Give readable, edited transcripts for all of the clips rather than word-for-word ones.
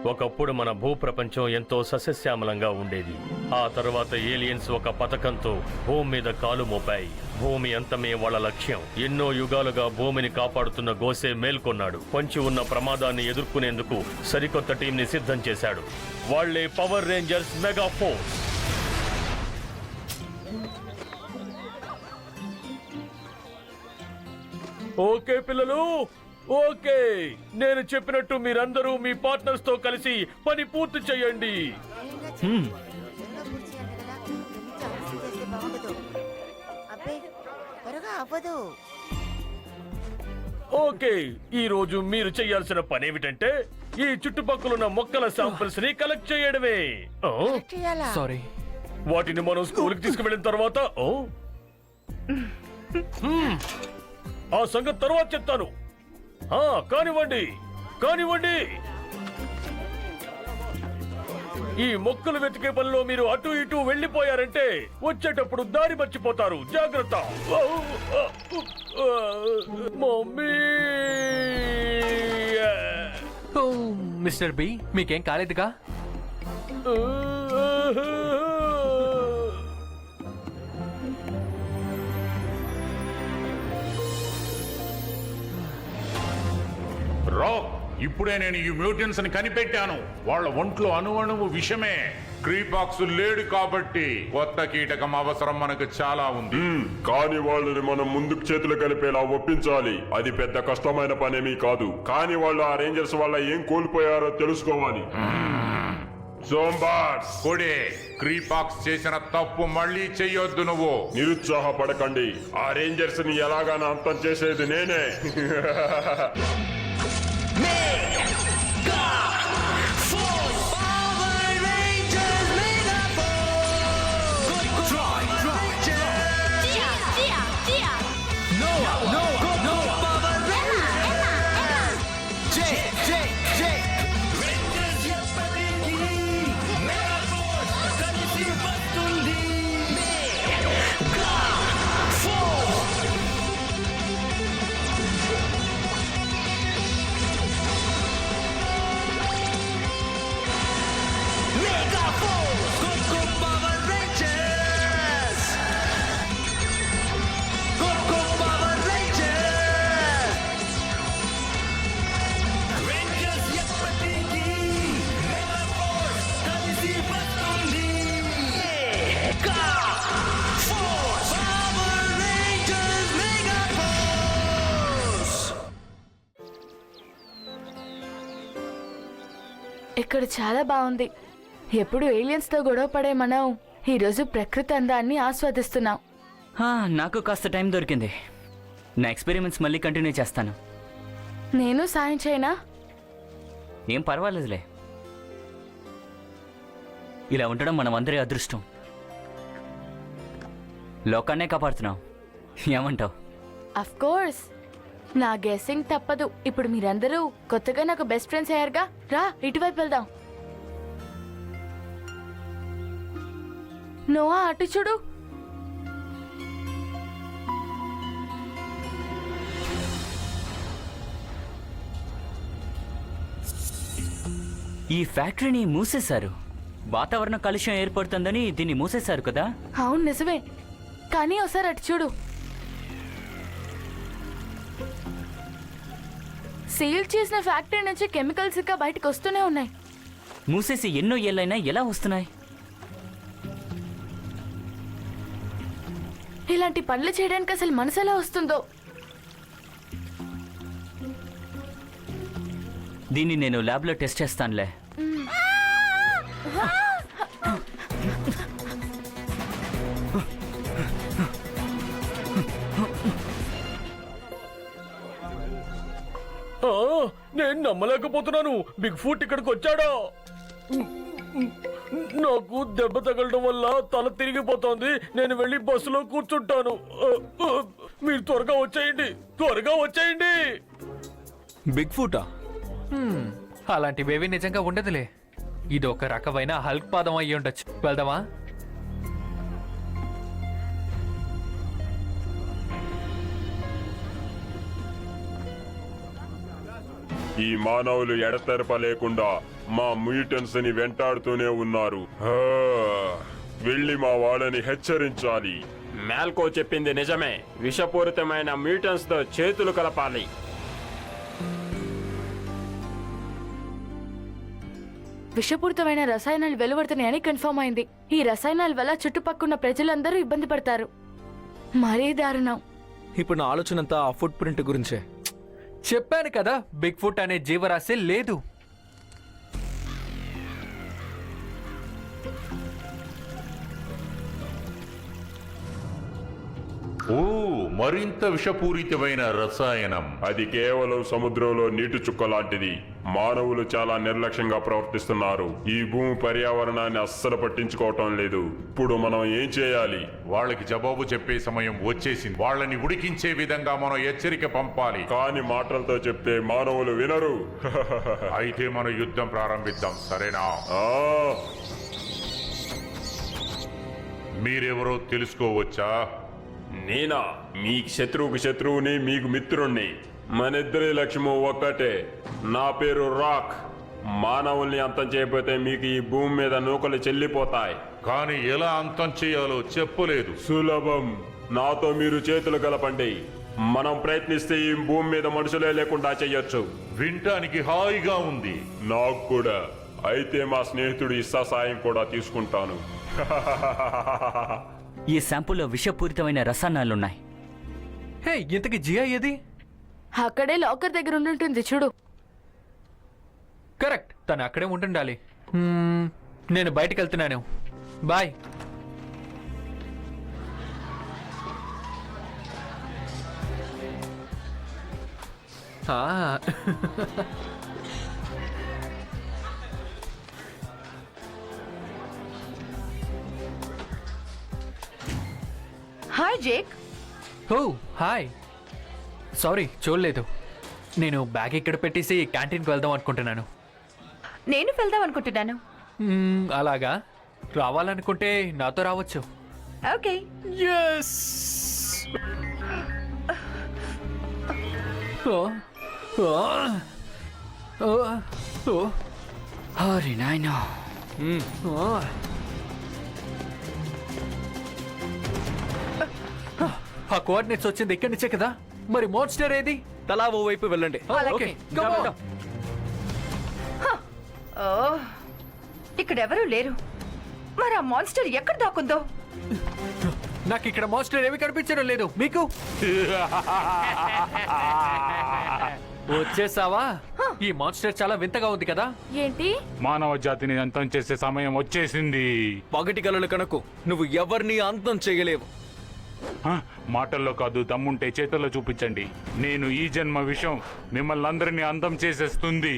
ఒకప్పుడు మన భూప్రపంచం ఎంతో సస్యశ్యామలంగా ఉండేది. ఆ తర్వాత ఏలియన్స్ ఒక పథకంతో భూమి మీద కాలు మోపాయి. భూమి అంతమే వాళ్ళ లక్ష్యం. ఎన్నో యుగాలుగా భూమిని కాపాడుతున్న గోసే మేల్కొన్నాడు. పొంచి ఉన్న ప్రమాదాన్ని ఎదుర్కొనేందుకు సరికొత్త టీంని సిద్ధం చేశాడు. వాళ్లే power Rangers mega force. Okay పిల్లలు, ఓకే, నేను చెప్పినట్టు మీరందరూ మీ పార్ట్నర్స్ తో కలిసి పని పూర్తి చేయండి. ఓకే, ఈ రోజు మీరు చేయాల్సిన పని ఏమిటంటే ఈ చుట్టుపక్కల మొక్కల శాంపిల్స్ ని కలెక్ట్ చేయడమే. సారీ, వాటిని మనం స్కూల్ కి తీసుకువెళ్ళిన తర్వాత ఆ సంగతి తర్వాత చెప్తాను. కానివ్వండి కానివ్వండి. ఈ మొక్కలు వెతికే పనిలో మీరు అటు ఇటు వెళ్లిపోయారంటే వచ్చేటప్పుడు దారి మర్చిపోతారు. జాగ్రత్త. మమ్మీ. ఓ మిస్టర్ బి, మీకేం కాలేదుగా? రాక్, ఇప్పుడే నేను ఈ మ్యూటెంట్స్ ని కనిపెట్టాను. వాళ్ళ ఒంట్లో అణువణువు విషమే. క్రీపాక్స్ లేడు కాబట్టి కొత్త కీటకం అవసరం మనకు చాలా ఉంది. కానీ వాళ్ళని మనం ముందుకు చేతులు కలిపేలా ఒప్పించాలి. అది పెద్ద కష్టమైన పనేమీ కాదు. కానీ వాళ్ళు ఆ రేంజర్స్ వల్ల ఏం కోల్పోయారో తెలుసుకోవాలి. జోంబార్స్, కొడే, క్రీపాక్స్ చేసిన తప్పు మళ్ళీ చెయ్యొద్దు. నువ్వు నిరుత్సాహపడకండి. ఆ రేంజర్స్ ని ఎలాగానా అంతం చేసేది నేనే. ఇక్కడ చాలా బాగుంది. ఎప్పుడు ఏలియన్స్ తో గొడవ పడే మనం ఈరోజు ప్రకృతి అందాన్ని ఆస్వాదిస్తున్నాం. నాకు కాస్త టైం దొరికింది. నా ఎక్స్పెరిమెంట్స్ మళ్ళీ కంటిన్యూ చేస్తాను. నేను సాయం చేయనా? ఏం పర్వాలేదులే. ఇలా ఉండడం మనం అందరి అదృష్టం. లోకాన్నే కాపాడుతున్నాం. ఏమంటావు? అఫ్ కోర్స్, నా గెస్సింగ్ తప్పదు. ఇప్పుడు మీరందరూ కొత్తగా నాకు బెస్ట్ ఫ్రెండ్స్ అయ్యారుగా. రా, ఇటువైపు వెళ్దాం. నోవా, అటు చూడు. ఈ ఫ్యాక్టరీని మూసేశారు. వాతావరణ కాలుష్యం ఏర్పడుతుందని దీన్ని మూసేశారు కదా? అవును, నిజమే. కానీ ఒకసారి అటు చూడు. సీల్ చేసిన ఫ్యాక్టరీ నుంచి కెమికల్స్ ఇంకా బయటకు వస్తూనే ఉన్నాయి. మూసేసి ఎన్నో ఏళ్ళైనా ఎలా వస్తున్నాయి? ఇలాంటి పనులు చేయడానికి అసలు మనసు ఎలా వస్తుందో. దీన్ని నేను ల్యాబ్లో టెస్ట్ చేస్తానులే. నేను నమ్మలేకపోతున్నాను. బిగ్ ఫుట్ ఇక్కడికి వచ్చాడా? నాకు దెబ్బ తగలడం వల్ల తల తిరిగిపోతోంది. నేను వెళ్ళి బస్సులో కూర్చుంటాను. మీరు త్వరగా వచ్చేయండి, త్వరగా వచ్చేయండి. బిగ్ ఫుటా? అలాంటివేవి నిజంగా ఉండదులే. ఇది ఒక రకమైన హల్క్ పాదం అయ్యి ఉండొచ్చు. వెళ్దామా? ఈ మానవులు ఎడతెరప లేకుండా మా మ్యూటన్స్ ని వెంటాడుతూనే ఉన్నారు. వెళ్ళి మా వాళ్ళని హెచ్చరించాలి. మ్యాల్కో చెప్పింది నిజమే. విషపూరితమైన మ్యూటన్స్ తో చేతులు కలపాలి. విషపూరితమైన రసాయనాలు వెలువడుతున్నాయని కన్ఫర్మ్ అయింది. ఈ రసాయనాల వల్ల చుట్టుపక్కల ప్రజలందరూ ఇబ్బంది పడతారు. మరీ దారుణం. ఇప్పుడు నా ఆలోచన అంతా ఆ ఫుట్ ప్రింట్ గురించే. చెప్పాను కదా, బిగ్ ఫుట్ అనే జీవరాశి లేదు. ఓ, మరింత విషపూరితమైన రసాయనం. అది కేవలం సముద్రంలో నీటి చుక్క లాంటిది. మానవులు చాలా నిర్లక్ష్యంగా ప్రవర్తిస్తున్నారు. ఈ భూమి పర్యావరణాన్ని అస్సలు పట్టించుకోవటం లేదు. ఇప్పుడు మనం ఏం చేయాలి? వాళ్ళకి జవాబు చెప్పే సమయం వచ్చేసింది. వాళ్ళని ఉడికించే విధంగా మనం హెచ్చరిక పంపాలి. కాని మాటలతో చెప్తే మానవులు వినరు. అయితే మనం యుద్ధం ప్రారంభిద్దాం, సరేనా? ఆ, మీరెవరో తెలుసుకోవచ్చా? నేనా? మీ శత్రువుకి శత్రువుని, మీకు మిత్రుణ్ణి. మనిద్దరి లక్ష్యము ఒక్కటే. నా పేరు రాక్. మానవుల్ని అంతం చేయకపోతే మీకు ఈ భూమి మీద నూకలు చెల్లిపోతాయి. కానీ ఎలా అంతం చేయాలో చెప్పలేదు. సులభం. నాతో మీరు చేతులు కలపండి. మనం ప్రయత్నిస్తే ఈ భూమి మీద మనుషులే లేకుండా చెయ్యొచ్చు. వినటానికి హాయిగా ఉంది. నాకు కూడా. అయితే మా స్నేహితుడు ఇస్సా సాయం కూడా తీసుకుంటాను. ఈ శాంపుల్లో విషపూరితమైన రసాయనాలున్నాయి. హే, ఇంతకి జియా ఏది? అక్కడే లాకర్ దగ్గర ఉండుంటుంది చూడు. కరెక్ట్, తను అక్కడే ఉంటుండాలి. నేను బయటకు వెళ్తున్నాను. Bye. Hi Jake. Oh hi. Sorry, చూడలేదు. నేను బ్యాగ్ ఇక్కడ పెట్టేసి క్యాంటీన్కి వెళ్దాం అనుకుంటున్నాను. నేను వెళ్దాం అనుకుంటున్నాను. అలాగా? రావాలనుకుంటే నాతో రావచ్చు. ఓకే. ఎస్. హరి నాయనా. ఆ కోఆర్డినేట్స్ వచ్చింది ఇక్కడి నుంచే కదా. మరి మోన్స్టర్ ఏది? తలా ఓ వైపు వెళ్ళండి. Okay, come on. ఓ, ఇక్కడెవరూ లేరు. మరి ఆ మాన్స్టర్ ఎక్కడ దాక్కుందో? నాకు ఇక్కడ మోన్స్టర్ ఏమి కనిపించడం లేదు. మీకు వచ్చేసావా? ఈ మాన్స్టర్ చాలా వింతగా ఉంది కదా. ఏంటి? మానవ జాతిని అంతం చేసే సమయం వచ్చేసింది. పగటి కలలు కనుకు నువ్వు ఎవరిని అంతం చేయలేవు. మాటల్లో కాదు, దమ్ముంటే చేతుల్లో చూపించండి. నేను ఈ జన్మ విషయం మిమ్మల్ని అందరినీ అంతం చేసేస్తుంది.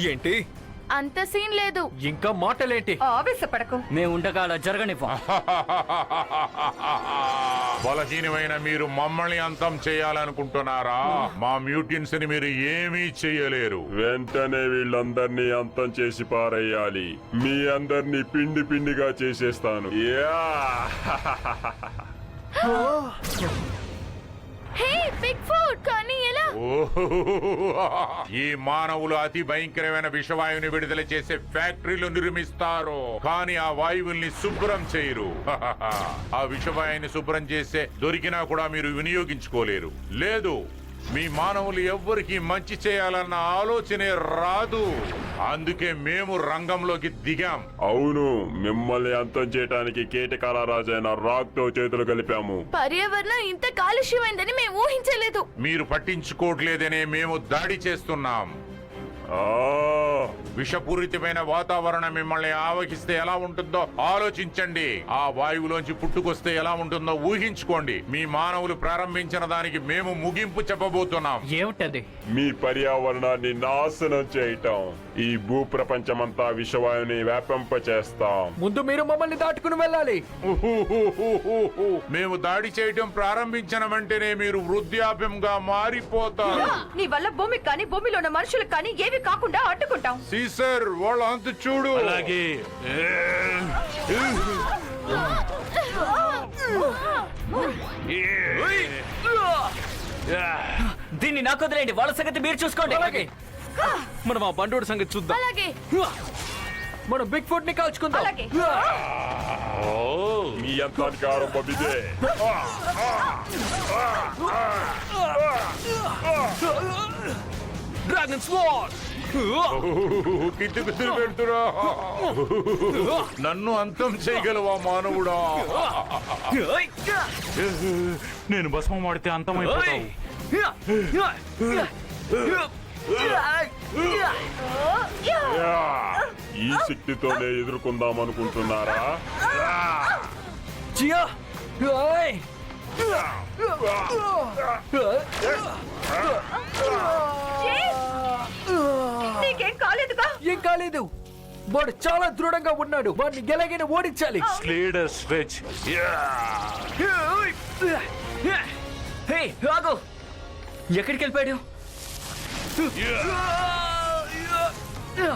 ఏంటి? అంత సీన్ లేదు. ఇంకా మాటలేంటి? ఆవేశపడకు. మేము ఉండగా అలా జరగనివ్వం. బలహీనమైన మీరు మమ్మల్ని అంతం చేయాలనుకుంటున్నారా? మా మ్యూటెంట్స్ ని మీరు ఏమీ చేయలేరు. వెంటనే వీళ్ళందరినీ అంతం చేసి పారేయాలి. మీ అందరినీ పిండి పిండిగా చేసేస్తాను. యా! హే బిగ్ ఫుట్, కానీ ఎలా? ఈ మానవులు అతి భయంకరమైన విషవాయువుని విడుదల చేసే ఫ్యాక్టరీలు నిర్మిస్తారు, కానీ ఆ వాయువుల్ని శుభ్రం చేయరు. ఆ విషవాయువుని శుభ్రం చేసే దొరికినా కూడా మీరు వినియోగించుకోలేరు. లేదు, మీ మానవులు ఎవ్వరికి మంచి చేయాలన్న ఆలోచనే రాదు. అందుకే మేము రంగంలోకి దిగాం. అవును, మిమ్మల్ని అంతం చేయడానికి కీటకాల రాజైన రాక్ తో చేతులు కలిపాము. పర్యావరణం ఇంత కాలుష్యమైందని మేము ఊహించలేదు. మీరు పట్టించుకోవట్లేదనే మేము దాడి చేస్తున్నాం. విషపూరితమైన వాతావరణం మిమ్మల్ని ఆవహిస్తే ఎలా ఉంటుందో ఆలోచించండి. ఆ వాయువులోంచి పుట్టుకొస్తే ఎలా ఉంటుందో ఊహించుకోండి. మీ మానవులు ప్రారంభించిన దానికి మేము ముగింపు చెప్పబోతున్నాం. ఏమిటది? మీ పర్యావరణాన్ని నాశనం చేయటం. ఈ భూప్రపంచమంతా విషవాయుని వ్యాపింప చేస్తాం. ముందు మీరు మమ్మల్ని దాటుకుని వెళ్ళాలి. మేము దాడి చేయటం ప్రారంభించిన వెంటనే మీరు వృద్ధాప్యంగా మారిపోతారు. నీ వల్ల భూమికి కానీ భూమిలో ఉన్న మనుషులకు కానీ ఏవి కాకుండా అడ్డుకుంటాం. సీసర్, వాళ్ళ అంత చూడు. అలాగే దీన్ని నాకు వదిలేయండి. వాళ్ళ సంగతి మీరు చూసుకోండి. మనం ఆ బండోడి సంగతి చూద్దాం. అలాగే. మనం బిగ్ ఫుట్ ని కాల్చుకుందాం. అలాగే. మీ అంతానికి ఆరంభం ఇదే. Dragon sword. కిట్టుకు పెడుతురా. నన్ను అంతం చేయగలవా మానవుడా? నేను భస్మం వాడితే అంతమైపోతావు. ఈ శక్తితోనే ఎదుర్కొందాం అనుకుంటున్నారా? జియా. నీకేం కాలేదుగా? ఏం కాలేదు. వాడు చాలా దృఢంగా ఉన్నాడు. వాడిని ఎలాగైనా ఓడించాలి. స్లేడర్ స్ట్రెచ్. హే ఆగు, ఎక్కడికి వెళ్ళిపోయాడు?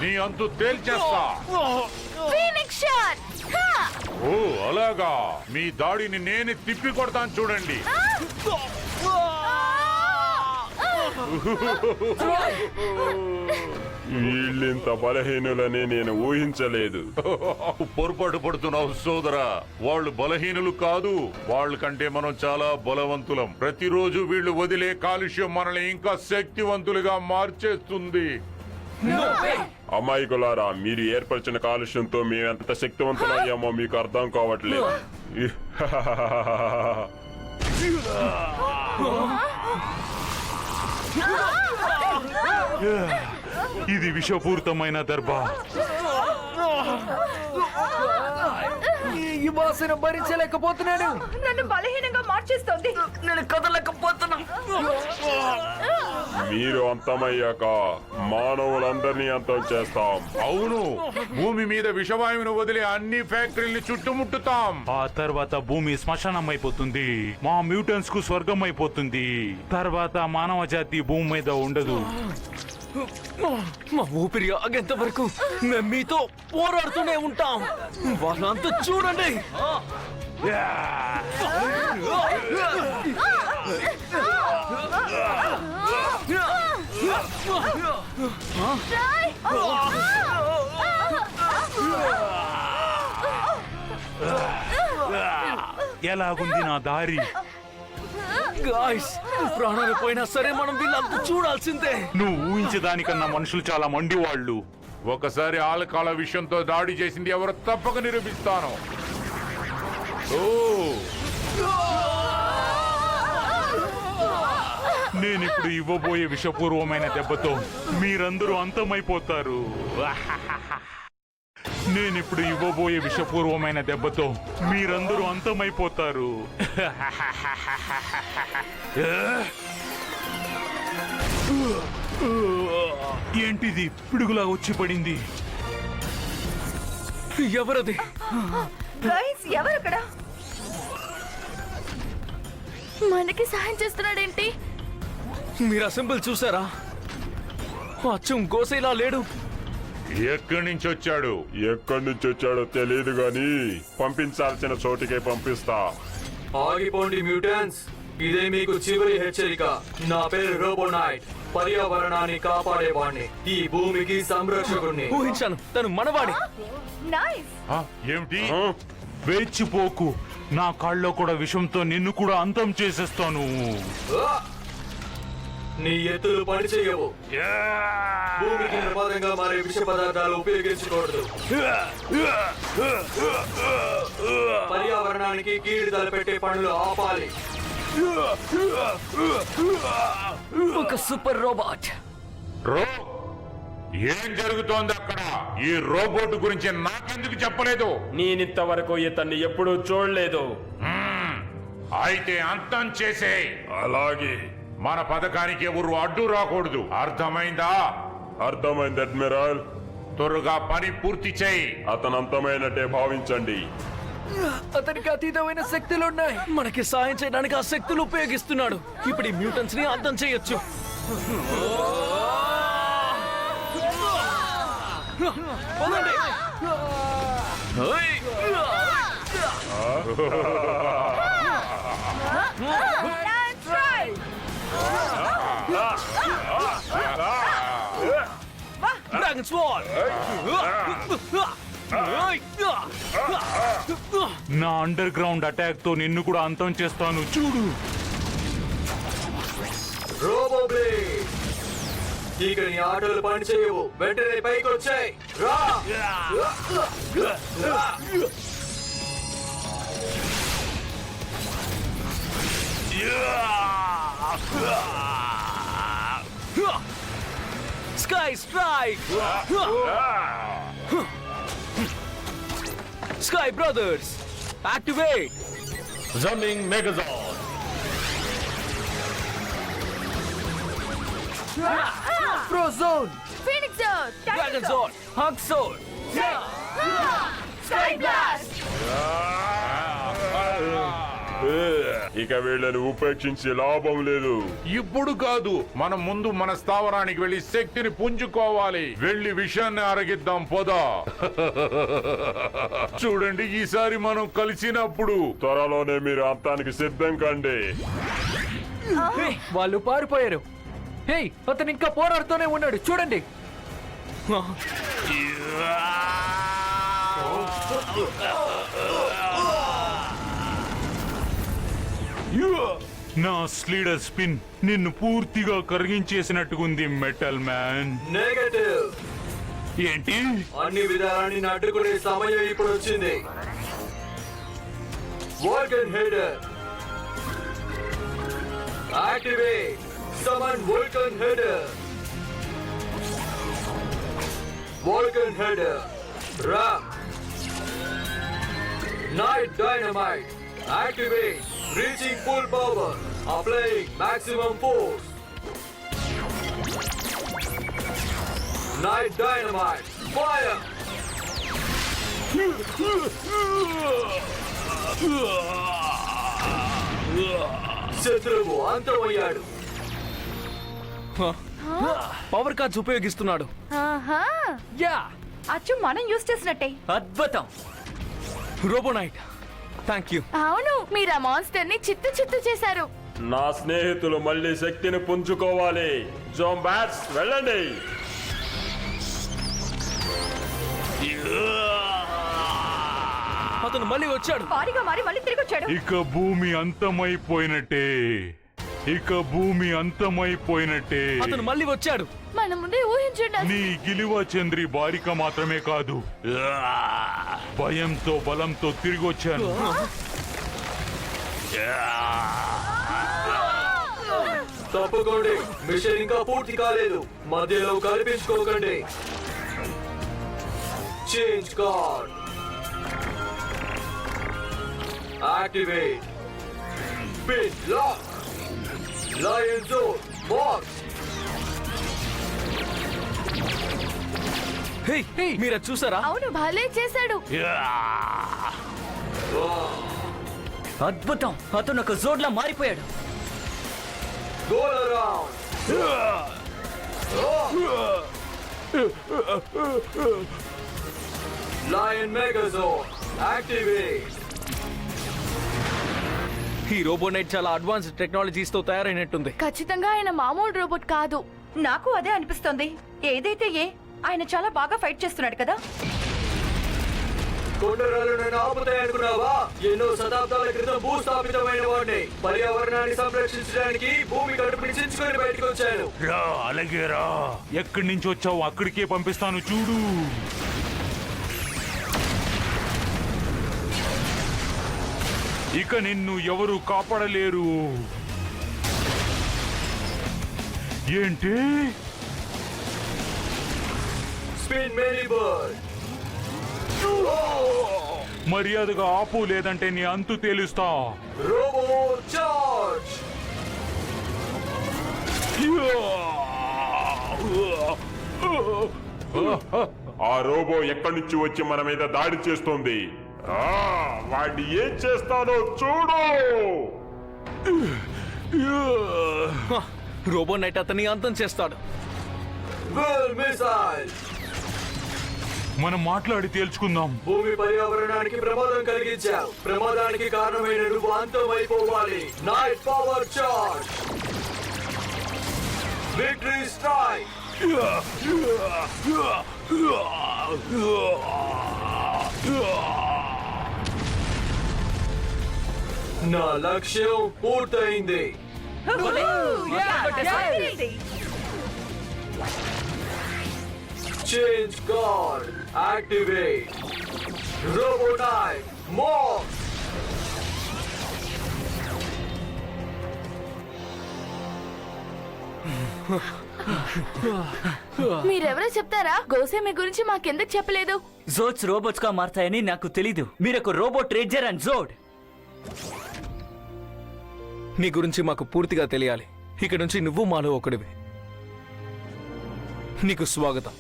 నీ అంతు తేల్చేస్తా. Phoenix shot. హా! ఓ అలాగా, మీ దాడిని నేను తిప్పి కొడతాను చూడండి. వీళ్ళింత బలహీనులని నేను ఊహించలేదు. పొరపాటు పడుతున్నావు సోదరా. వాళ్ళు బలహీనులు కాదు, వాళ్ళ కంటే మనం చాలా బలవంతులం. ప్రతిరోజు వీళ్ళు వదిలే కాలుష్యం మనల్ని ఇంకా శక్తివంతులుగా మార్చేస్తుంది. అమాయకులారా, మీరు ఏర్పరిచిన కాలుష్యంతో మేము ఎంత శక్తివంతులయ్యామో మీకు అర్థం కావట్లేదు. ఇది విషపూరితమైన దర్భ. ఈ వాసన భరించలేకపోతున్నాను. నన్ను బలహీనంగా మార్చేస్తోంది. నేను కదలకపోతున్నా. మీరు అంతమయ్యాక మానవులందరినీ అంతం చేస్తాం. అవును, భూమి మీద విషవాయువును వదిలే అన్ని ఫ్యాక్టరీల్ని చుట్టుముట్టుతాం. ఆ తర్వాత భూమి శ్మశానం అయిపోతుంది. మా మ్యూటన్స్ కు స్వర్గం అయిపోతుంది. తర్వాత మానవ జాతి భూమి మీద ఉండదు. మా ఊపిరి ఆగేంత వరకు మేము మీతో పోరాడుతూనే ఉంటాం. వాళ్ళంతా చూడండి. ఎలాగుంది నా దారి? గాయ్స్, ప్రాణాలు పోయినా సరే మనం వీళ్ళంతా చూడాల్సిందే. నువ్వు ఊహించేదానికన్నా మనుషులు చాలా మండి వాళ్ళు. ఒకసారి ఆలకాల విషయంతో దాడి చేసింది ఎవరో తప్పక నిరూపిస్తాను. ఓ నేనిప్పుడు ఇవ్వబోయే విషపూర్వమైన దెబ్బతో మీరందరూ అంతమైపోతారు. నేనిప్పుడు ఇవ్వబోయే విషపూర్వమైన దెబ్బతో మీరందరూ అంతమైపోతారు. ఏంటిది పిడుగులా వచ్చి పడింది? ఎవరది? గైస్, ఎవరక్కడ? మనకి సహాయం చేస్తున్నాడేంటి? మీరు అసెంబ్లీ చూసారా? అచ్చం గోసేలా లేడు. ఎక్కడి నుంచి వచ్చాడు? ఎక్కడి నుంచి వచ్చాడో తెలియదు గాని పంపించాల్సిన చోటికే పంపిస్తా. ఆగిపోండి మ్యూటన్స్, ఇదే మీకు చివరి హెచ్చరిక. నా పేరు రోబోనాయిట్, పర్యావరణాన్ని కాపాడేవాణ్ణి, ఈ భూమికి సంరక్షకుణ్ణి. ఊహించాను, తను మనవాడి. నైస్. ఏమిటి? వేచిపోకు, నా కాళ్ళలో కూడా విషంతో నిన్ను కూడా అంతం చేసేస్తాను. నీ ఎత్తులు పని చేయవు. భూమికి ప్రమాదంగా మారే విష పదార్థాలు ఉపయోగించకూడదు. పర్యావరణానికి కీడు తలపెట్టే పనులు ఆపాలి. ఒక సూపర్ రోబోట్. ఏం జరుగుతోంది అక్కడ? ఈ రోబోట్ గురించి నాకెందుకు చెప్పలేదు? నేనింతవరకు ఇతన్ని ఎప్పుడూ చూడలేదు. అయితే అంతం చేసే. అలాగే. మన పథకానికి ఎవరు అడ్డు రాకూడదు. అర్థమైందా? అర్థమైంది అడ్మిరల్. త్వరగా పని పూర్తి చేయి. అతను అంతమైనట్టే భావించండి. అతనికి అతీతమైన శక్తులు ఉన్నాయి. మనకి సాయం చేయడానికి ఆ శక్తులు ఉపయోగిస్తున్నాడు. ఇప్పుడు ఈ మ్యూటన్స్ ని అర్థం చేయొచ్చు. పదండి. That's right. Dragon sword. నా అండర్ గ్రౌండ్ అటాక్ తో నిన్ను కూడా అంతం చేస్తాను చూడు. రోబో బ్లేడ్, ఇక నీ ఆటలు పని చేయవు. వెంటనే పైకి వచ్చాయి. రా. Sky Strike! Sky Brothers, activate! జమ్మింగ్ మెగాజాన్. Frozone! Phoenix zone, Dragon Sword! Hug Sword! Sky blast. ఇక వీళ్ళని ఉపేక్షించి లాభం లేదు. ఇప్పుడు కాదు, మనం ముందు మన స్థావరానికి వెళ్లి శక్తిని పుంజుకోవాలి. వెళ్లి విషయాన్ని అరగిద్దాం పోదా. చూడండి, ఈసారి మనం కలిసినప్పుడు త్వరలోనే మీరు అంతానికి సిద్ధం కండి. వాళ్ళు పారిపోయారు. హే, అతను ఇంకా పోరాడుతూనే ఉన్నాడు చూడండి. నా స్లీడర్ స్పిన్ నిన్ను పూర్తిగా కరిగించేసినట్టుకుంది మెటల్ మ్యాన్. నెగటివ్. ఏంటి? అన్ని విధానాన్ని అడ్డుకునే సమయం ఇప్పుడు వచ్చింది. వోల్కన్ హెడర్ యాక్టివేట్. సమన్ వోల్కన్ హెడర్. వోల్కన్ హెడర్. రా. Night dynamite activate. Reaching full power. Applying maximum force. Night Dynamite. Fire. శత్రువు అంతమయ్యాడు. Power cards ఉపయోగిస్తున్నాడు. ఆహా, యా, అచ్చు మనం యూజ్ చేసినట్టే. అద్భుతం. రోబోనైట్, థ్యాంక్ యూ. అవును, మీరు ఆ మాన్స్టర్ ని చిత్తు చిత్తు చేశారు. నా స్నేహితులు మళ్ళీ శక్తిని పుంజుకోవాలి. జోంబాట్స్ వెళ్ళండి. అతను మళ్ళీ వచ్చాడు. భారీగా మారి మళ్ళీ తిరిగి వచ్చాడు. ఇక భూమి అంతమైపోయినట్టే. ఇక భూమి అంతమైపోయినట్టే. అతను మళ్ళీ వచ్చాడు. మన ముందే ఊహించండి. నీ గిలివ చంద్రి బారిక మాత్రమే కాదు, భయంతో బలంతో తిరిగి వచ్చాను. తప్పుకోండి, మిషన్ ఇంకా పూర్తి కాలేదు. మధ్యలో కల్పించుకోకండి. Change card activate. Pin lock. Lion zone box. Hey, మీరు అది చూసారా? అవును, భలే చేశాడు. అద్భుతం. అతను ఒక జోడ్లా మారిపోయాడు. Go around. Lion Megazord activate. ఈ రోబోనైట్ చాలా అడ్వాన్స్డ్ టెక్నాలజీస్ తో తయారైనట్టుంది. ఖచ్చితంగా ఆయన మామూలు రోబోట్ కాదు. నాకు అదే అనిపిస్తోంది. ఏదైతే ఆయన చాలా బాగా ఫైట్ చేస్తున్నాడు కదా. కొండరాలు నన్ను ఆపుతాయనుకున్నావా? ఎన్నో శతాబ్దాల క్రితం భూస్థాపితమైన వాడిని. పర్యావరణాన్ని సంరక్షించడానికి భూమి కడుపుని చించుకొని బయటకు వచ్చాను. రా, అలాగే రా. ఎక్కడి నుంచి వచ్చావు అక్కడికే పంపిస్తాను చూడు. ఇక నిన్ను ఎవరు కాపాడలేరు. ఏంటి? Spin merry bird. మర్యాదగా ఆపు, లేదంటే నీ అంతు తేలుస్తా. Robo charge. ఆ రోబో ఎక్కడి నుంచి వచ్చి మన మీద దాడి చేస్తోంది. వాడిని ఏం చేస్తానో చూడు. రోబోనైట్ అతన్ని అంతం చేస్తాడు. Well missile. మనం మాట్లాడి తేల్చుకుందాం. భూమి పర్యావరణానికి ప్రమాదం కలిగించావు. ప్రమాదానికి కారణమైన నువ్వు అంతమైపోవాలి. Night power charge. Victory strike. నా లక్ష్యం పూర్తయింది. Change card activate. Robo knight more. మీరెవరో చెప్తారా? గోసే మీ గురించి మాకెందుకు చెప్పలేదు? జోడ్స్ రోబోట్స్ గా మారతాయని నాకు తెలీదు. మీరొక రోబోట్ రేంజర్ అండ్ జోడ్. నీ గురించి మాకు పూర్తిగా తెలియాలి. ఇక నుంచి నువ్వు మాలో ఒకడివి. నీకు స్వాగతం.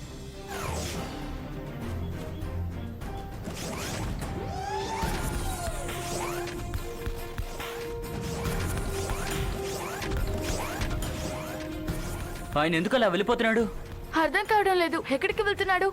ఆయన ఎందుకు అలా వెళ్ళిపోతున్నాడు? అర్థం కావడం లేదు. ఎక్కడికి వెళ్తున్నాడు?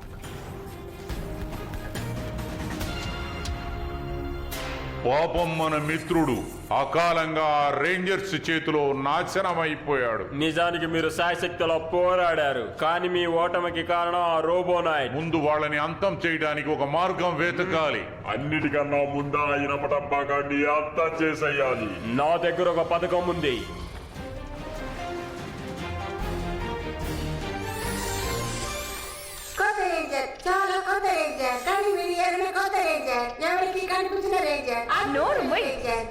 పాపం మన మిత్రుడు అకాలంగా ఆ రేంజర్స్ చేతిలో నాశనమైపోయాడు. నిజానికి మీరు శాయశక్తిలో పోరాడారు, కానీ మీ ఓటమికి కారణం ఆ రోబోనాయిట్. ముందు వాళ్ళని అంతం చేయడానికి ఒక మార్గం వెతకాలి. అన్నిటికన్నా ముందా ఇనపట భాగాన్ని అంతం చేసేయాలి. నా దగ్గర ఒక పథకం ఉంది. కొత్త రేంజర్, చాలా కొత్త రేంజర్, కానీ వీడి ఎరుణ కొత్త రేంజర్, ఎవరికి కనిపించిన రేంజర్. నోరు మూయ్. రేంజర్.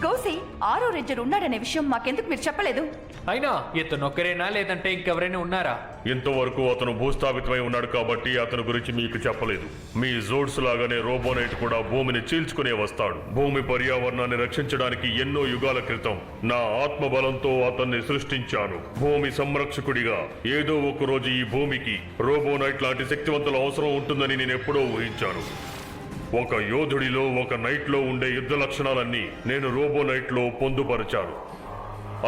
గౌసి 6వ రేంజర్ ఉన్నాడనే విషయం మాకెందుకు మీరు చెప్పలేదు? అయినా ఇతనొక్కరేనా లేదంటే ఇంకెవరైనా ఉన్నారా? ఇంతవరకు అతను భూస్థాపితమై ఉన్నాడు కాబట్టి అతని గురించి మీకు చెప్పలేదు. మీ జోడ్స్ లాగానే రోబోనైట్ కూడా భూమిని చీల్చుకునే వస్తాడు. భూమి పర్యావరణాన్ని రక్షించడానికి ఎన్నో యుగాల క్రితం నా ఆత్మబలంతో అతన్ని సృష్టించాను. భూమి సంరక్షకుడిగా ఏదో ఒక రోజు ఈ భూమికి రోబోనైట్ లాంటి శక్తివంతుల అవసరం ఉంటుందని నేను ఎప్పుడో ఊహించాను. ఒక యోధుడిలో, ఒక నైట్లో ఉండే యుద్ధ లక్షణాలన్నీ నేను రోబోనైట్లో పొందుపరిచాను.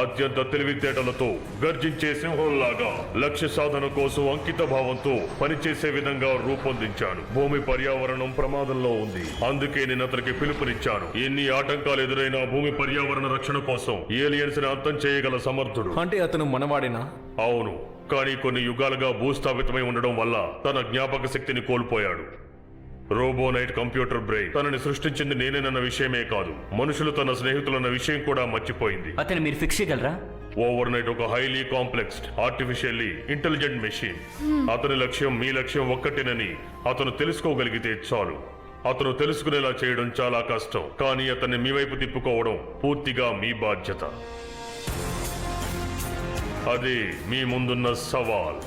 అత్యంత తెలివితేటలతో గర్జించే సింహంలాగా లక్ష్య సాధన కోసం అంకిత భావంతో పనిచేసే విధంగా రూపొందించాను. భూమి పర్యావరణం ప్రమాదంలో ఉంది, అందుకే నేను అతనికి పిలుపునిచ్చాను. ఎన్ని ఆటంకాలు ఎదురైనా భూమి పర్యావరణ రక్షణ కోసం ఏలియన్స్ ని అంతం చేయగల సమర్థుడు. అంటే అతను మనవాడేనా? అవును, కానీ కొన్ని యుగాలుగా భూస్థాపితమై ఉండడం వల్ల తన జ్ఞాపక శక్తిని కోల్పోయాడు. రోబోనైట్ కంప్యూటర్ బ్రెయిన్ తనని సృష్టించింది నేనేనన్న విషయమే కాదు, మనుషులు తన స్నేహితులన్న విషయం కూడా మర్చిపోయింది. అతను మీరు ఫిక్స్ చేయగలరా? ఓవర్ నైట్ ఒక హైలీ కాంప్లెక్స్డ్ ఆర్టిఫిషియల్లీ ఇంటెలిజెంట్ మెషిన్. అతని లక్ష్యం మీ లక్ష్యం ఒక్కటేనని అతను తెలుసుకోగలిగితే చాలు. అతను తెలుసుకునేలా చేయడం చాలా కష్టం, కానీ అతన్ని మీ వైపు తిప్పుకోవడం పూర్తిగా మీ బాధ్యత. అదే మీ ముందున్న సవాల్.